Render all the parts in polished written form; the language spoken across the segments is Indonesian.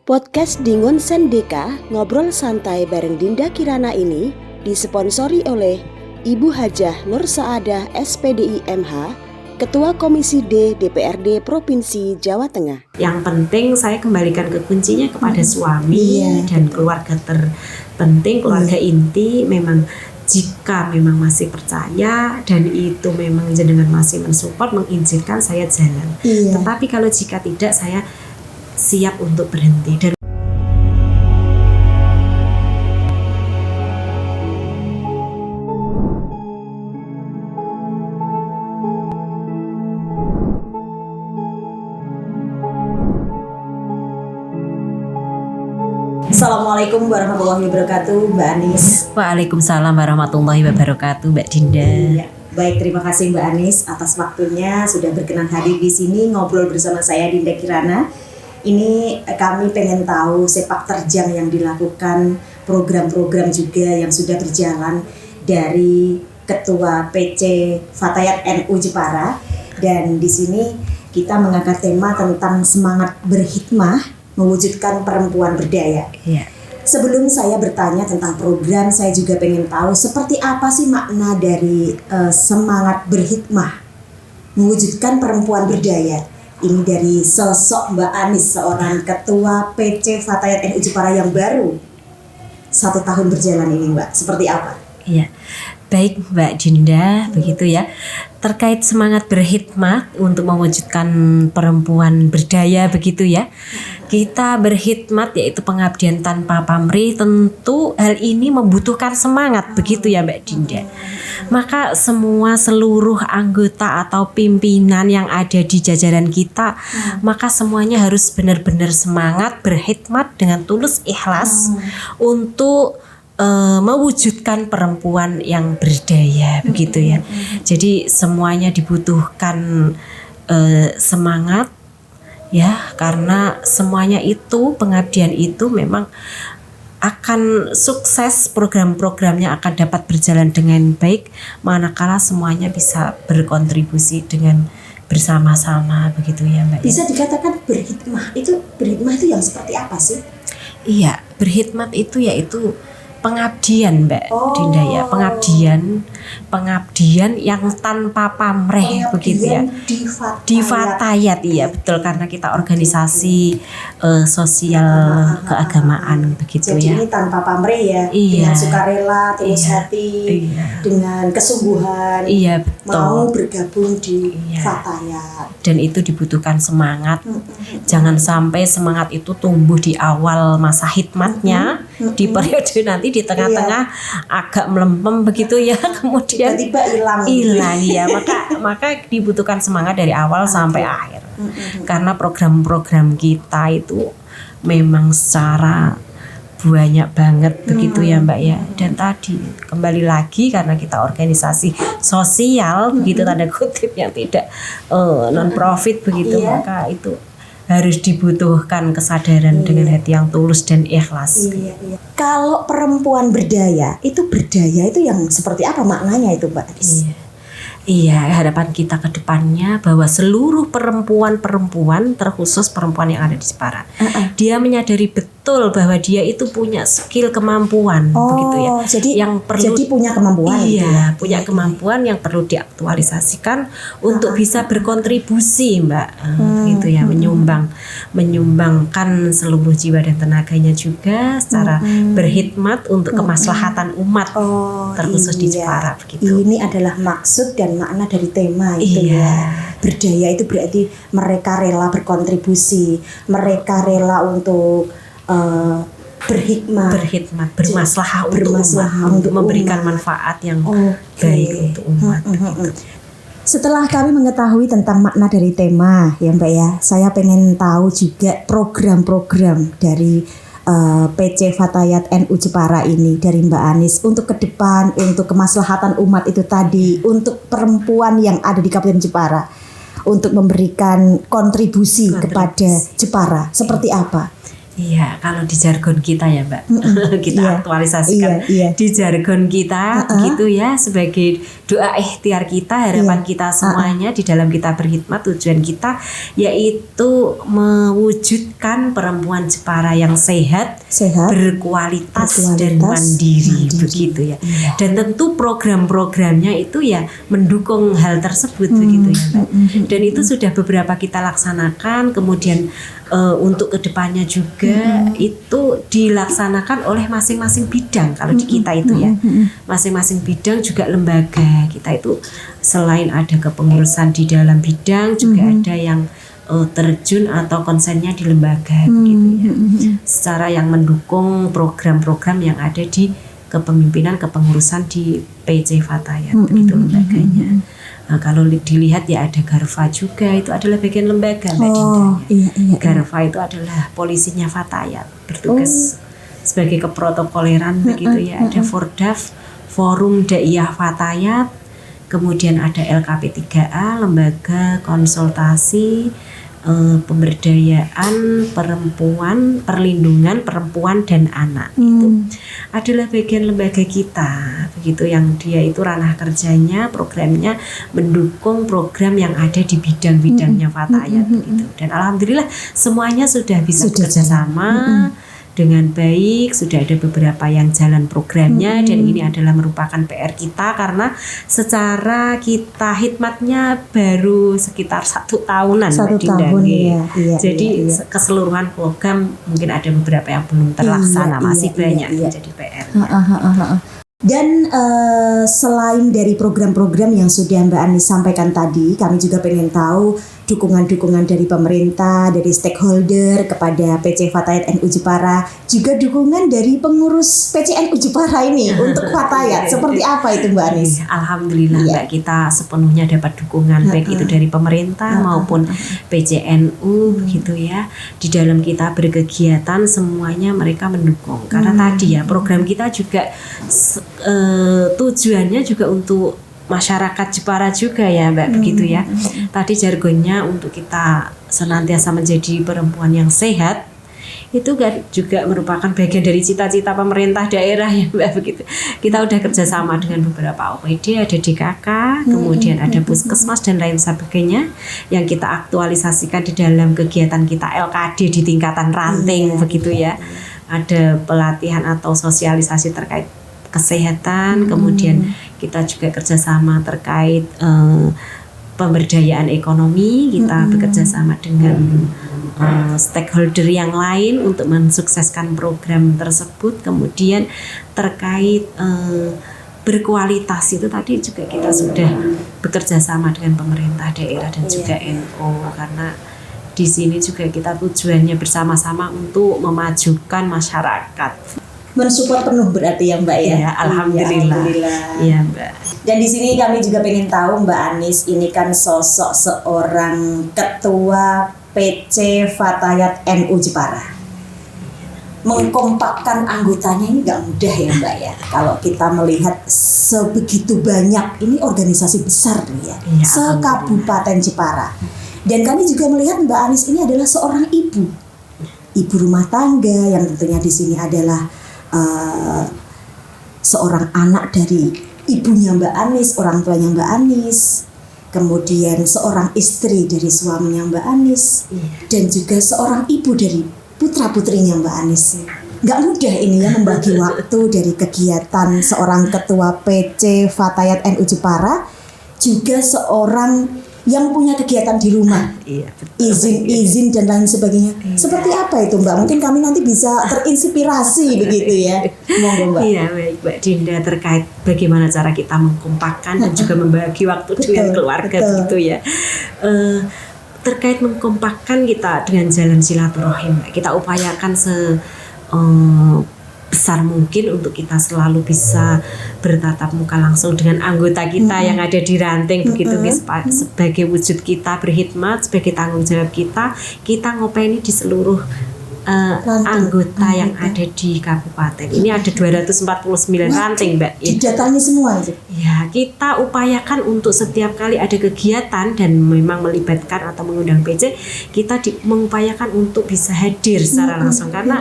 Podcast Dingun Sendeka ngobrol santai bareng Dinda Kirana ini disponsori oleh Ibu Hajah Nur Saadah SPDI MH, Ketua Komisi D DPRD Provinsi Jawa Tengah. Yang penting saya kembalikan ke kuncinya kepada suami dan keluarga terpenting, keluarga inti. Memang jika memang masih percaya dan itu memang jenengan masih mensupport, mengizinkan saya jalan. Tetapi kalau jika tidak, saya siap untuk berhenti. Dan Assalamualaikum warahmatullahi wabarakatuh, Mbak Anis. Waalaikumsalam warahmatullahi wabarakatuh, Mbak Dinda. Ya, baik, terima kasih Mbak Anis atas waktunya sudah berkenan hadir di sini ngobrol bersama saya Dinda Kirana. Ini kami pengen tahu sepak terjang yang dilakukan, program-program juga yang sudah berjalan dari Ketua PC Fatayat NU Jepara, dan di sini kita mengangkat tema tentang semangat berhikmah mewujudkan perempuan berdaya. Sebelum saya bertanya tentang program, saya juga pengen tahu seperti apa sih makna dari semangat berhikmah mewujudkan perempuan berdaya. Ini dari sosok Mbak Anis, seorang Ketua PC Fatayat NU Jepara yang baru 1 tahun berjalan ini, Mbak. Seperti apa? Iya, baik Mbak Dinda, begitu ya. Terkait semangat berhikmat untuk mewujudkan perempuan berdaya, begitu ya. Kita berhikmat yaitu pengabdian tanpa pamrih, tentu hal ini membutuhkan semangat, begitu ya Mbak Dinda. Maka seluruh anggota atau pimpinan yang ada di jajaran kita, maka semuanya harus benar-benar semangat berhikmat dengan tulus ikhlas untuk mewujudkan perempuan yang berdaya, begitu ya. Jadi semuanya dibutuhkan semangat ya, karena semuanya itu, pengabdian itu memang akan sukses, program-programnya akan dapat berjalan dengan baik manakala semuanya bisa berkontribusi dengan bersama-sama, begitu ya Mbak. Bisa dikatakan berhikmah itu yang seperti apa sih? Iya, berhikmat itu yaitu pengabdian Mbak Dinda ya, pengabdian yang tanpa pamrih, begitu ya. Di Fatayat, iya betul, karena kita organisasi sosial keagamaan, begitu jadi ya. ini tanpa pamrih ya, dengan sukarela, tulus hati, dengan kesungguhan, betul, mau bergabung di Fatayat. Dan itu dibutuhkan semangat. Jangan sampai semangat itu tumbuh di awal masa hikmatnya, di periode nanti di tengah-tengah agak melempem, begitu ya, kemudian tiba-tiba hilang ya. Maka dibutuhkan semangat dari awal sampai akhir. Karena program-program kita itu memang secara banyak banget, begitu ya Mbak ya. Dan tadi kembali lagi, karena kita organisasi sosial, begitu tanda kutip, yang tidak non profit, begitu, maka itu harus dibutuhkan kesadaran dengan hati yang tulus dan ikhlas. Kalau perempuan berdaya itu yang seperti apa maknanya itu, Mbak Anis? Iya, harapan kita ke depannya bahwa seluruh perempuan, terkhusus perempuan yang ada di Jepara, dia menyadari betul bahwa dia itu punya skill, kemampuan, begitu ya. Jadi punya kemampuan. Punya kemampuan yang perlu diaktualisasikan untuk bisa berkontribusi, Mbak, gitu ya, menyumbangkan seluruh jiwa dan tenaganya juga secara berhikmat untuk kemaslahatan umat, terkhusus di Jepara, begitu. Ini adalah maksud dan makna dari tema itu ya. Berdaya itu berarti mereka rela berkontribusi, mereka rela untuk berhikmat, bermaslahah untuk memberikan manfaat yang baik untuk umat. Setelah kami mengetahui tentang makna dari tema ya Mbak ya, saya pengen tahu juga program-program dari PC Fatayat NU Jepara ini dari Mbak Anis untuk ke depan, untuk kemaslahatan umat itu tadi, untuk perempuan yang ada di Kabupaten Jepara, untuk memberikan kontribusi kepada Jepara, seperti apa? Iya, kalau di jargon kita ya Mbak, kita aktualisasikan di jargon kita begitu ya, sebagai doa ikhtiar kita, harapan kita semuanya di dalam kita berkhidmat, tujuan kita yaitu mewujudkan perempuan Jepara yang sehat, berkualitas dan mandiri begitu ya. Dan tentu program-programnya itu ya mendukung hal tersebut begitu ya Mbak. Dan itu sudah beberapa kita laksanakan, kemudian untuk kedepannya juga itu dilaksanakan oleh masing-masing bidang. Kalau di kita itu ya masing-masing bidang juga lembaga kita itu selain ada kepengurusan di dalam bidang juga ada yang terjun atau konsennya di lembaga gitu ya, secara yang mendukung program-program yang ada di kepemimpinan kepengurusan di PC Fatayat begitu lembaganya. Nah, kalau dilihat ya ada Garfa juga, itu adalah bagian lembaga Mbak Dinda. Garfa itu adalah polisinya Fatayat, bertugas sebagai keprotokoleran begitu ya. Ada Fordaf, Forum Daiyah Fatayat, kemudian ada LKP3A, lembaga konsultasi pemberdayaan perempuan, perlindungan perempuan dan anak. Itu adalah bagian lembaga kita begitu, yang dia itu ranah kerjanya, programnya mendukung program yang ada di bidang-bidangnya Fatayat begitu. Dan alhamdulillah semuanya sudah bisa bekerja sama dengan baik, sudah ada beberapa yang jalan programnya dan ini adalah merupakan PR kita karena secara kita hikmatnya baru sekitar 1 tahunan jadi keseluruhan program mungkin ada beberapa yang belum terlaksana, masih banyak jadi PR. Dan selain dari program-program yang sudah Mbak Anis sampaikan tadi, kami juga pengen tahu dukungan-dukungan dari pemerintah, dari stakeholder kepada PC Fatayat NU Jepara, juga dukungan dari pengurus PCNU Jepara ini untuk Fatayat. Seperti apa itu Mbak Anis? Alhamdulillah Mbak, kita sepenuhnya dapat dukungan baik itu dari pemerintah maupun PCNU gitu ya. Di dalam kita berkegiatan semuanya mereka mendukung. Karena tadi ya program kita juga tujuannya juga untuk masyarakat Jepara juga ya Mbak begitu ya. Tadi jargonnya untuk kita senantiasa menjadi perempuan yang sehat, itu kan juga merupakan bagian dari cita-cita pemerintah daerah ya Mbak begitu. Kita udah kerjasama dengan beberapa OPD, ada DKK, kemudian ada puskesmas dan lain sebagainya yang kita aktualisasikan di dalam kegiatan kita LKD di tingkatan ranting begitu ya. Ada pelatihan atau sosialisasi terkait kesehatan, kemudian kita juga kerjasama terkait pemberdayaan ekonomi, kita bekerja sama dengan stakeholder yang lain untuk mensukseskan program tersebut. Kemudian terkait berkualitas itu tadi juga kita sudah bekerja sama dengan pemerintah daerah dan juga NU, karena di sini juga kita tujuannya bersama-sama untuk memajukan masyarakat. Mensupport penuh berarti ya Mbak ya. Alhamdulillah. Iya Mbak. Dan di sini kami juga pengen tahu Mbak Anis, ini kan sosok seorang ketua PC Fatayat NU Jepara. Mengkompakkan anggotanya ini nggak mudah ya Mbak ya. Kalau kita melihat sebegitu banyak, ini organisasi besar ya, se-Kabupaten Jepara. Dan kami juga melihat Mbak Anis ini adalah seorang ibu rumah tangga yang tentunya di sini adalah seorang anak dari ibunya Mbak Anis, orang tuanya Mbak Anis, kemudian seorang istri dari suaminya Mbak Anis, dan juga seorang ibu dari putra-putrinya Mbak Anis. Gak mudah ini ya membagi waktu dari kegiatan seorang ketua PC Fatayat NU Jepara, juga seorang yang punya kegiatan di rumah, izin dan lain sebagainya. Seperti apa itu Mbak? Mungkin kami nanti bisa terinspirasi begitu ya. Monggo Mbak. Iya baik Mbak Dinda, terkait bagaimana cara kita mengkompakkan dan juga membagi waktu dengan keluarga begitu ya. Terkait mengkompakkan kita dengan jalan silaturahim, kita upayakan besar mungkin untuk kita selalu bisa bertatap muka langsung dengan anggota kita yang ada di ranting begitu, sebagai wujud kita berkhidmat, sebagai tanggung jawab kita ngopeni di seluruh anggota yang ada di kabupaten ini ada 249 ranting, Mbak. Didatangi semua itu. Ya, kita upayakan untuk setiap kali ada kegiatan dan memang melibatkan atau mengundang PC, kita mengupayakan untuk bisa hadir secara langsung karena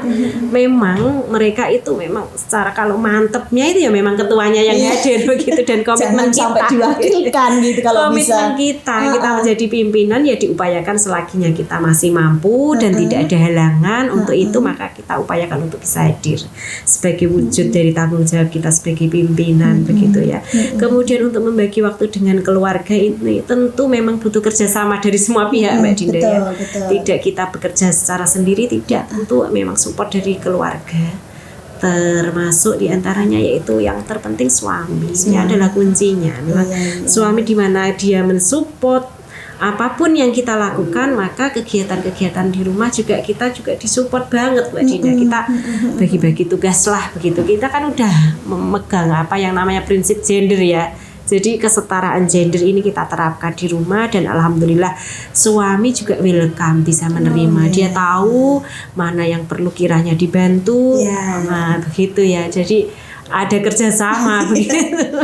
memang mereka itu memang secara kalau mantepnya itu ya memang ketuanya yang hadir begitu dan komitmen Jangan sampai kita diwakilkan gitu kalau komitmen bisa. kita menjadi pimpinan ya diupayakan selakinya kita masih mampu dan tidak ada halangan. Untuk itu maka kita upayakan untuk bisa hadir sebagai wujud dari tanggung jawab kita sebagai pimpinan begitu ya. Kemudian untuk membagi waktu dengan keluarga ini tentu memang butuh kerjasama dari semua pihak, Mbak Dinda ya. Tidak kita bekerja secara sendiri, tidak, tentu memang support dari keluarga. Termasuk diantaranya yaitu yang terpenting suami. Ini adalah kuncinya. Memang suami di mana dia mensupport apapun yang kita lakukan, maka kegiatan-kegiatan di rumah juga kita juga disupport banget, Mbak Dinda. Kita bagi-bagi tugas lah begitu. Kita kan udah memegang apa yang namanya prinsip gender ya. Jadi kesetaraan gender ini kita terapkan di rumah dan alhamdulillah suami juga welcome, bisa menerima. Dia tahu mana yang perlu kiranya dibantu. Nah, begitu ya. Jadi ada kerjasama begitu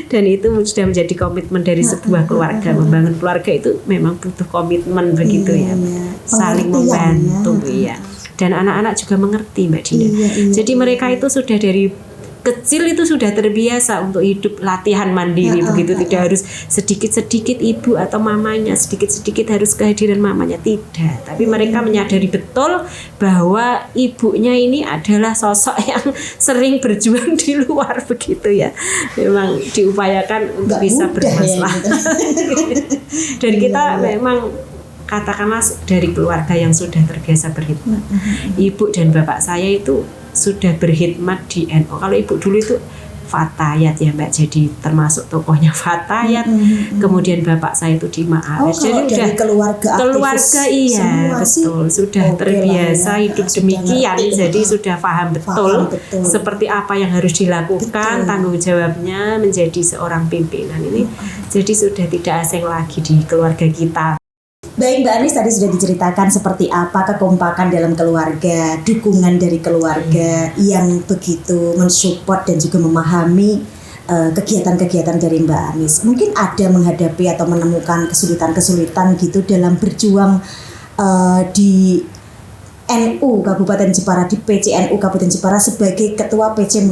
dan itu sudah menjadi komitmen dari sebuah keluarga. Membangun keluarga itu memang butuh komitmen begitu ya, saling membantu ya. Dan anak-anak juga mengerti, Mbak Dinda. Jadi mereka itu sudah dari kecil itu sudah terbiasa untuk hidup latihan mandiri begitu, tidak harus sedikit-sedikit ibu atau mamanya, sedikit-sedikit harus kehadiran mamanya, tidak. Tapi mereka menyadari betul bahwa ibunya ini adalah sosok yang sering berjuang di luar begitu ya. Memang diupayakan untuk bisa bermaslahat. Dan kita memang katakanlah dari keluarga yang sudah terbiasa berkhidmat. Ibu dan bapak saya itu sudah berkhidmat di NU. Kalau ibu dulu itu Fatayat ya, Mbak, jadi termasuk tokohnya Fatayat. Kemudian bapak saya itu di Ma'aris. Jadi udah keluarga iya betul sudah terbiasa hidup demikian. Jadi sudah paham betul seperti apa yang harus dilakukan, tanggung jawabnya menjadi seorang pimpinan ini. Jadi sudah tidak asing lagi di keluarga kita. Baik, Mbak Anis, tadi sudah diceritakan seperti apa kekompakan dalam keluarga, dukungan dari keluarga yang begitu mensupport dan juga memahami kegiatan-kegiatan dari Mbak Anis. Mungkin ada menghadapi atau menemukan kesulitan-kesulitan gitu dalam berjuang di NU Kabupaten Jepara, di PCNU Kabupaten Jepara sebagai ketua PC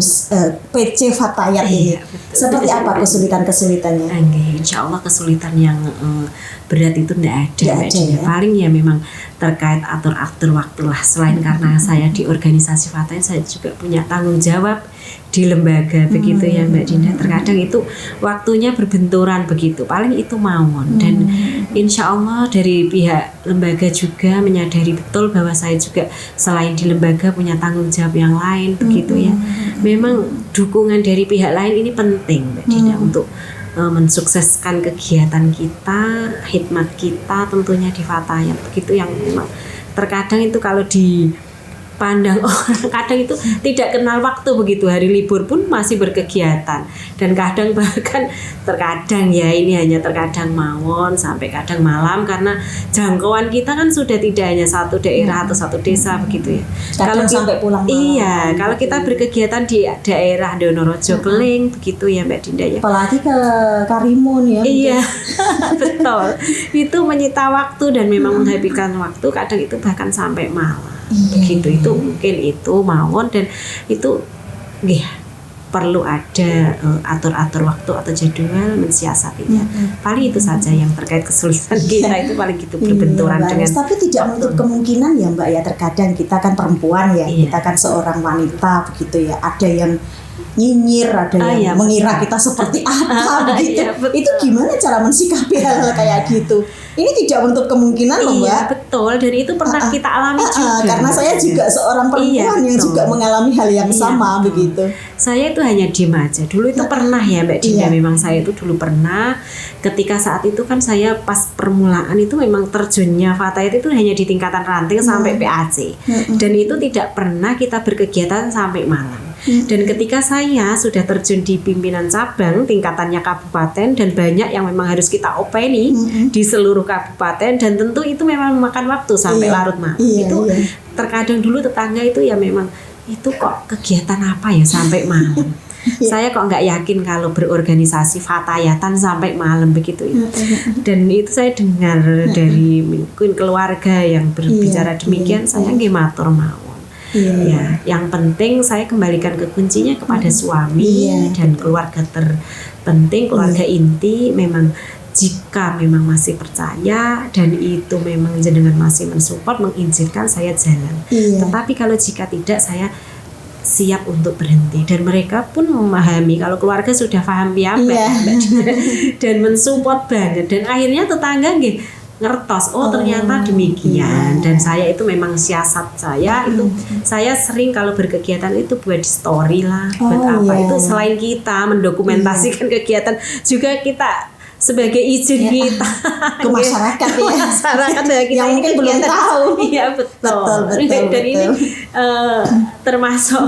Fatayat ini. Seperti apa kesulitan-kesulitannya? Insya Allah kesulitan yang berat itu tidak ada. Ya. Paling ya memang terkait atur-atur waktu lah. Selain karena saya di organisasi Fatayat, saya juga punya tanggung jawab di lembaga begitu ya, Mbak Dinda. Terkadang itu waktunya berbenturan begitu. Paling itu mawon. Dan insya Allah dari pihak lembaga juga menyadari betul bahwa saya juga selain di lembaga punya tanggung jawab yang lain begitu ya. Memang dukungan dari pihak lain ini penting, Mbak Dinda, untuk mensukseskan kegiatan kita, khidmat kita tentunya di Fatayat begitu, yang memang terkadang itu kalau dipandang orang kadang itu tidak kenal waktu begitu, hari libur pun masih berkegiatan dan kadang bahkan terkadang ya ini hanya terkadang mawon sampai kadang malam karena jangkauan kita kan sudah tidak hanya satu daerah atau satu desa begitu ya. Kalau sampai pulang malam. Iya, kalau kita berkegiatan di daerah Donorojo, Keling begitu ya, Mbak Dinda ya. Apalagi ke Karimun ya. Iya, betul. Itu menyita waktu dan memang menghabiskan waktu, kadang itu bahkan sampai malam. Begitu itu mungkin itu mawon dan itu perlu ada atur-atur waktu atau jadwal mensiasatinya. Paling itu saja yang terkait kesulitan kita itu paling gitu berbenturan dengan. Tapi tidak menutup kemungkinan ya, Mbak ya, terkadang kita kan perempuan ya, kita kan seorang wanita begitu ya. Ada yang nyinyir, ada yang mengira kita seperti apa begitu. Itu gimana cara mensikapi hal-hal kayak gitu? Ini tidak menutup kemungkinan loh, Mbak. Iya, betul. Dan itu pernah kita alami juga. Karena saya juga seorang perempuan yang juga mengalami hal yang sama begitu. Saya itu hanya diem aja. Dulu itu pernah ya, Mbak Dinda. Memang saya itu dulu pernah. Ketika saat itu kan saya pas permulaan itu memang terjunnya Fatayat itu hanya di tingkatan ranting sampai PAC. Dan itu tidak pernah kita berkegiatan sampai malam. Dan ketika saya sudah terjun di pimpinan cabang tingkatannya kabupaten dan banyak yang memang harus kita openi di seluruh kabupaten dan tentu itu memang memakan waktu sampai larut malam. Itu terkadang dulu tetangga itu ya memang itu kok kegiatan apa ya sampai malam. Saya kok nggak yakin kalau berorganisasi fatayatan sampai malam begitu ya. Dan itu saya dengar dari mungkin keluarga yang berbicara demikian, saya nggih matur mawon. Ya, yang penting saya kembalikan ke kuncinya kepada suami dan keluarga terpenting, keluarga inti. Memang jika memang masih percaya dan itu memang jenengan masih mensupport, mengizinkan saya jalan. Tetapi kalau jika tidak, saya siap untuk berhenti, dan mereka pun memahami kalau keluarga sudah paham dan mensupport banget, dan akhirnya tetangga ngertos ternyata demikian. Dan saya itu memang siasat saya itu, saya sering kalau berkegiatan itu buat di story lah, buat itu selain kita mendokumentasikan kegiatan juga kita sebagai izin kita ke masyarakat ya kita yang mungkin belum tahu. Iya betul. Dan ini termasuk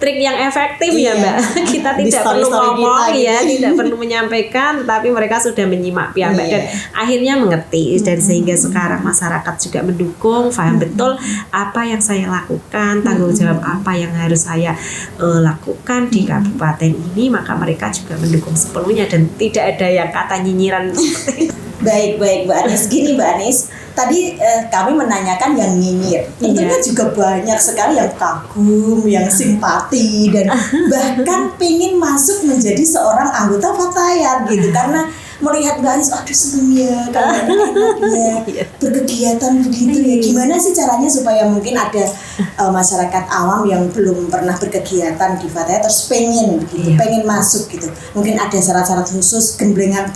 trik yang efektif ya Mbak. Kita tidak perlu ngomong tidak perlu menyampaikan, tapi mereka sudah menyimak piyambak dan akhirnya mengerti, dan sehingga sekarang masyarakat juga mendukung, paham betul apa yang saya lakukan, tanggung jawab apa yang harus saya lakukan di kabupaten ini, maka mereka juga mendukung sepenuhnya dan tidak ada yang kata nyinyiran seperti itu. Baik Mbak Anis. Gini Mbak Anis, tadi kami menanyakan yang nyinyir. Tentunya juga banyak sekali yang kagum, yang simpati, dan bahkan pengen masuk menjadi seorang anggota Fatayat gitu, karena melihat Mbak Anis, aduh seneng ya, karena enak ya, berkegiatan begitu ya. Gimana sih caranya supaya mungkin ada masyarakat awam yang belum pernah berkegiatan di Fatayat terus pengen gitu, pengen masuk gitu. Mungkin ada syarat-syarat khusus, gemblengan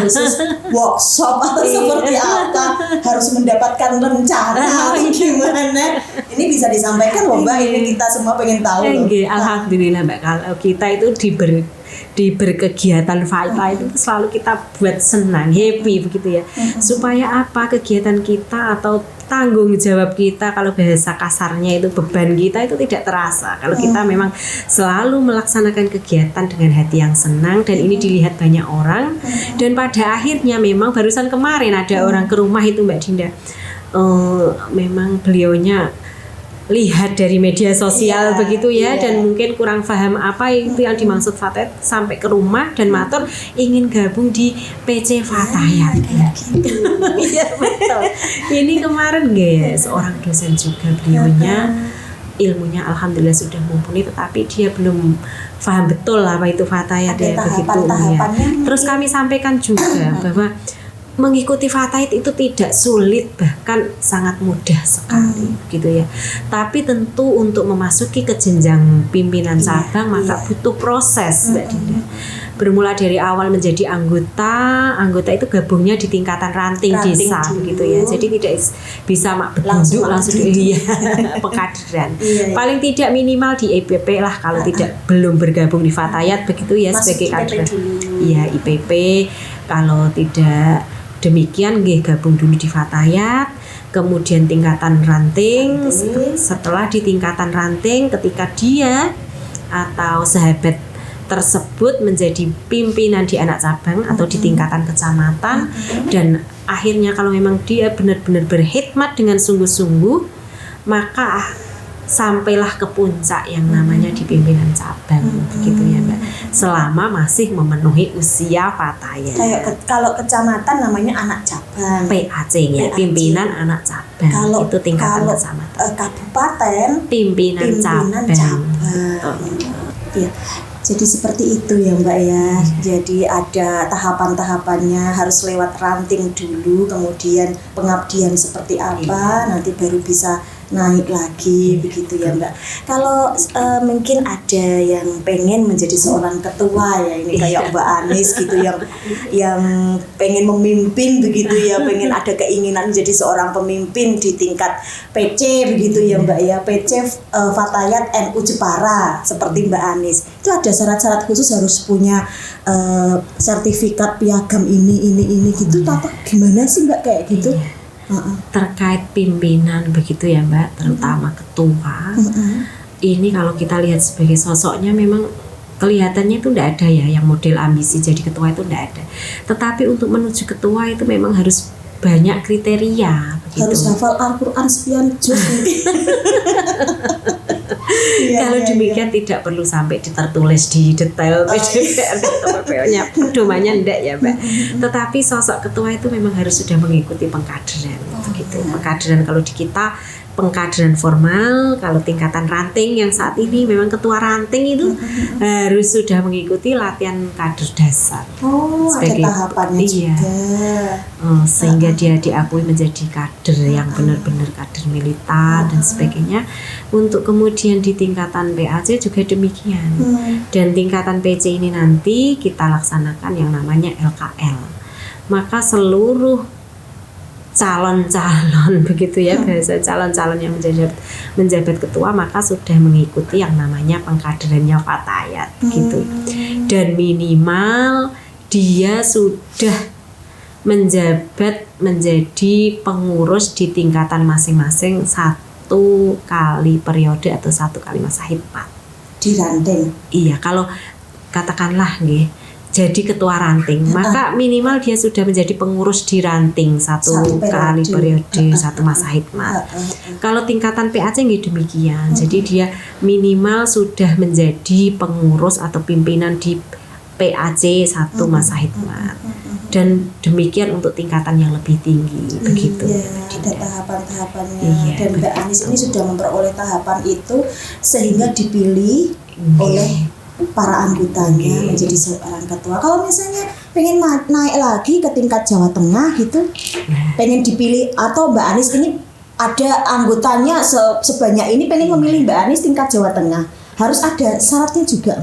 khusus, workshop atau seperti apa, harus mendapatkan rencana atau gimana. Ini bisa disampaikan loh Mbak, ini kita semua pengen tahu loh. Alhamdulillah Mbak, kalau kita itu di berkegiatan Fatayat itu selalu kita buat senang, happy begitu ya. Supaya apa, kegiatan kita atau tanggung jawab kita, kalau bahasa kasarnya itu beban kita itu tidak terasa. Kalau kita memang selalu melaksanakan kegiatan dengan hati yang senang, dan ini dilihat banyak orang, dan pada akhirnya memang barusan kemarin ada orang ke rumah itu Mbak Dinda, memang beliaunya lihat dari media sosial begitu ya, dan mungkin kurang paham apa itu yang dimaksud Fatayat, sampai ke rumah dan matur ingin gabung di PC Fatayat. Iya betul. Ini kemarin seorang dosen juga, beliaunya ilmunya alhamdulillah sudah mumpuni, tetapi dia belum paham betul apa itu Fatayat ya begitu ya. Terus kami sampaikan juga bahwa mengikuti Fatayat itu tidak sulit, bahkan sangat mudah sekali gitu ya. Tapi tentu untuk memasuki ke jenjang pimpinan cabang maka butuh proses Mbak Dinda. Bermula dari awal menjadi anggota itu gabungnya di tingkatan ranting desa gitu ya. Jadi tidak bisa langsung pengkaderan. Paling tidak minimal di IPP lah kalau tidak belum bergabung di Fatayat begitu ya, sebagai kader. Iya, IPP. Kalau tidak demikian gabung dulu di Fatayat, kemudian tingkatan ranting. Setelah di tingkatan ranting, ketika dia atau sahabat tersebut menjadi pimpinan di anak cabang atau di tingkatan kecamatan, dan akhirnya kalau memang dia benar-benar berkhidmat dengan sungguh-sungguh, maka sampailah ke puncak yang namanya di pimpinan cabang begitu ya Mbak, selama masih memenuhi usia Fatayat. Kayak kalau kecamatan namanya anak cabang, PAC ya, pimpinan anak cabang. Kalau itu tingkatan kecamatan. Kabupaten pimpinan cabang. Ya. Jadi seperti itu ya Mbak ya. Jadi ada tahapan-tahapannya, harus lewat ranting dulu, kemudian pengabdian seperti apa, nanti baru bisa naik lagi begitu ya Mbak. Kalau mungkin ada yang pengen menjadi seorang ketua ya, ini kayak Mbak Anis gitu, yang pengen memimpin begitu ya, pengen ada keinginan menjadi seorang pemimpin di tingkat PC begitu ya Mbak ya, PC Fatayat NU Jepara seperti Mbak Anis. Itu ada syarat-syarat khusus, harus punya sertifikat piagam ini gitu, atau gimana sih Mbak kayak gitu? Terkait pimpinan begitu ya Mbak, terutama ketua. Ini kalau kita lihat sebagai sosoknya memang kelihatannya itu tidak ada ya yang model ambisi jadi ketua, itu tidak ada. Tetapi untuk menuju ketua itu memang harus banyak kriteria begitu. Harus hafal Al-Quran sekian juz. Kalau demikian tidak perlu sampai tertulis di detail PDPR atau PPO-nya, pedomannya enggak ya Mbak. Tetapi sosok ketua itu memang harus sudah mengikuti pengkaderan begitu. Pengkaderan kalau di kita pengkaderan formal, kalau tingkatan ranting yang saat ini memang ketua ranting itu harus sudah mengikuti latihan kader dasar. Sebagai, ada tahapannya juga. Sehingga dia diakui menjadi kader yang benar-benar kader militan dan sebagainya. Untuk kemudian di tingkatan PAC juga demikian. Dan tingkatan PC ini nanti kita laksanakan yang namanya LKL. Maka seluruh calon-calon begitu ya, bahasa calon-calon yang menjabat ketua maka sudah mengikuti yang namanya pengkaderannya Fatayat gitu. Dan minimal dia sudah menjabat menjadi pengurus di tingkatan masing-masing 1 kali periode atau 1 kali masa hikmat di ranting. Iya, kalau katakanlah nggih jadi ketua ranting, maka minimal dia sudah menjadi pengurus di ranting 1 kali periode 1 masa hikmat. Kalau tingkatan PAC nggih demikian. Jadi dia minimal sudah menjadi pengurus atau pimpinan di PAC 1 masa hikmat. Dan demikian untuk tingkatan yang lebih tinggi begitu. Ada tahapan-tahapannya. Dan Mbak Anis ini sudah memperoleh tahapan itu sehingga dipilih oleh para anggotanya menjadi seorang ketua. Kalau misalnya pengen naik lagi ke tingkat Jawa Tengah gitu, pengen dipilih atau Mbak Anis ini ada anggotanya sebanyak ini pengen memilih Mbak Anis tingkat Jawa Tengah, harus ada syaratnya juga.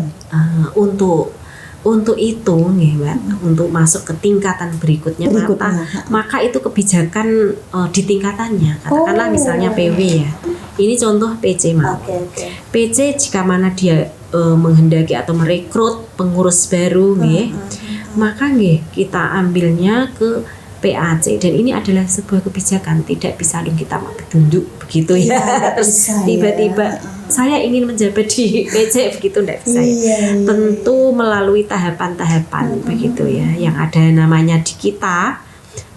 Untuk itu nih Mbak, untuk masuk ke tingkatan berikutnya. Maka itu kebijakan di tingkatannya. Katakanlah misalnya PW ya. Ini contoh PC mau. PC jika mana dia menghendaki atau merekrut pengurus baru maka kita ambilnya ke PAC, dan ini adalah sebuah kebijakan, tidak bisa dong kita bertunduk begitu ya. Terus tiba-tiba saya ingin menjabat di PC begitu, tidak bisa ya. Tentu melalui tahapan-tahapan begitu ya, yang ada namanya di kita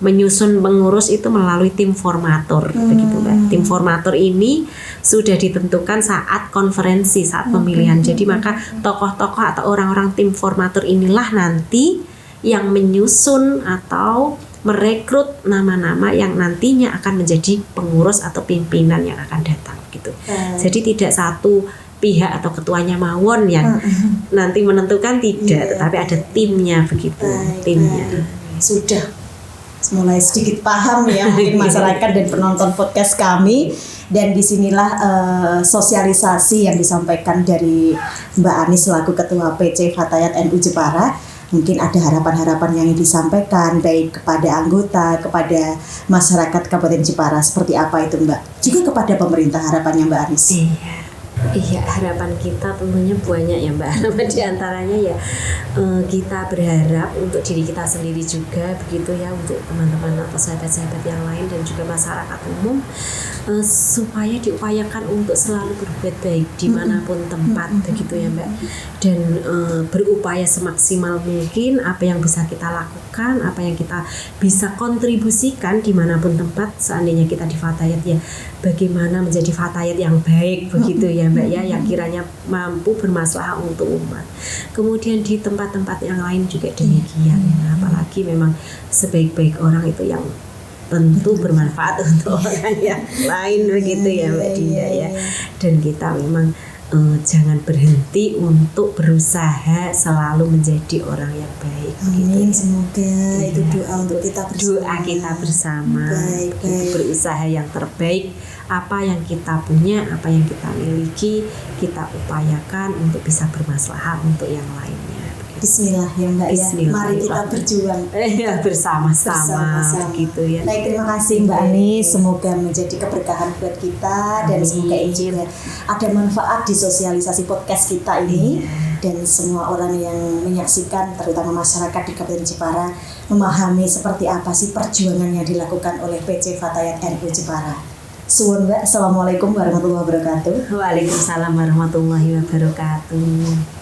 menyusun pengurus itu melalui tim formator begitu Mbak. Tim formator ini sudah ditentukan saat konferensi, saat pemilihan. Jadi maka tokoh-tokoh atau orang-orang tim formator inilah nanti yang menyusun atau merekrut nama-nama yang nantinya akan menjadi pengurus atau pimpinan yang akan datang gitu. Jadi tidak satu pihak atau ketuanya mawon yang nanti menentukan, tidak, tetapi ada timnya begitu. Timnya sudah mulai sedikit paham ya mungkin masyarakat dan penonton podcast kami. Dan disinilah sosialisasi yang disampaikan dari Mbak Anis selaku Ketua PC Fatayat NU Jepara. Mungkin ada harapan-harapan yang disampaikan baik kepada anggota, kepada masyarakat Kabupaten Jepara, seperti apa itu Mbak? Juga kepada pemerintah harapannya Mbak Anis. Iya, harapan kita tentunya banyak ya Mbak. Di antaranya ya kita berharap untuk diri kita sendiri juga begitu ya, untuk teman-teman atau sahabat-sahabat yang lain dan juga masyarakat umum, supaya diupayakan untuk selalu berbuat baik dimanapun tempat begitu ya Mbak. Dan berupaya semaksimal mungkin apa yang bisa kita lakukan, apa yang kita bisa kontribusikan dimanapun tempat. Seandainya kita di Fatayat ya, bagaimana menjadi Fatayat yang baik begitu ya Mbak ya, yang kiranya mampu bermaslahah untuk umat. Kemudian di tempat-tempat yang lain juga demikian ya. Apalagi memang sebaik-baik orang itu yang tentu bermanfaat untuk orang yang lain begitu ya Mbak Dinda ya. Dan kita memang jangan berhenti untuk berusaha selalu menjadi orang yang baik. Amin, semoga itu doa untuk kita bersama. Doa kita bersama. Berusaha yang terbaik, apa yang kita punya, apa yang kita miliki, kita upayakan untuk bisa bermaslahah untuk yang lainnya. Bismillah ya Mbak ya. Mari kita berjuang bersama-sama gitu ya. Baik, terima kasih Mbak Anis. Semoga menjadi keberkahan buat kita. Dan semoga ini juga ada manfaat di sosialisasi podcast kita ini. Dan semua orang yang menyaksikan, terutama masyarakat di Kabupaten Jepara, memahami seperti apa sih perjuangan yang dilakukan oleh PC Fatayat NU Jepara. Suwun Mbak. Assalamualaikum warahmatullahi wabarakatuh. Waalaikumsalam warahmatullahi wabarakatuh.